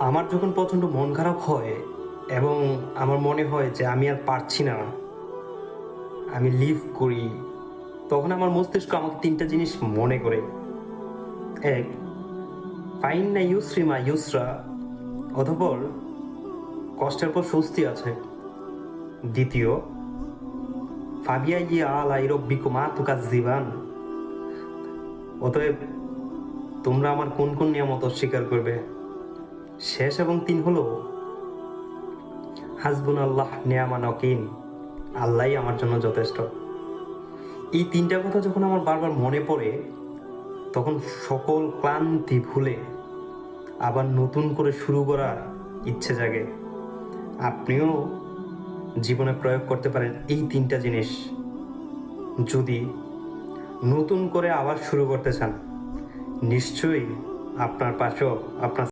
আমার যখন প্রচণ্ড মন খারাপ হয় এবং আমার মনে হয় যে আমি আর পারছি না, আমি লিভ করি, তখন আমার মস্তিষ্ক আমাকে তিনটা জিনিস মনে করে। এক, ফাইন না ইউসরি মা ইউসরা, অতঃপর কষ্টের পর স্বস্তি আছে। দ্বিতীয়, ফাবিয়া ইয়া আলাই রব্বিকুমা তুকাজ্জিবান, অতএব তোমরা আমার কোন কোন নিয়ামত অস্বীকার করবে। শেষ এবং তিন হলো, হাসবুন আল্লাহ নিয়ামান ওয়াকিল, আল্লাহই আমার জন্য যথেষ্ট। এই তিনটা কথা যখন আমার বারবার মনে পড়ে, তখন সকল ক্লান্তি ভুলে আবার নতুন করে শুরু করার ইচ্ছে জাগে। আপনিও জীবনে প্রয়োগ করতে পারেন এই তিনটা জিনিস, যদি নতুন করে আবার শুরু করতে চান। নিশ্চয়ই আপনার পাশেও আপনার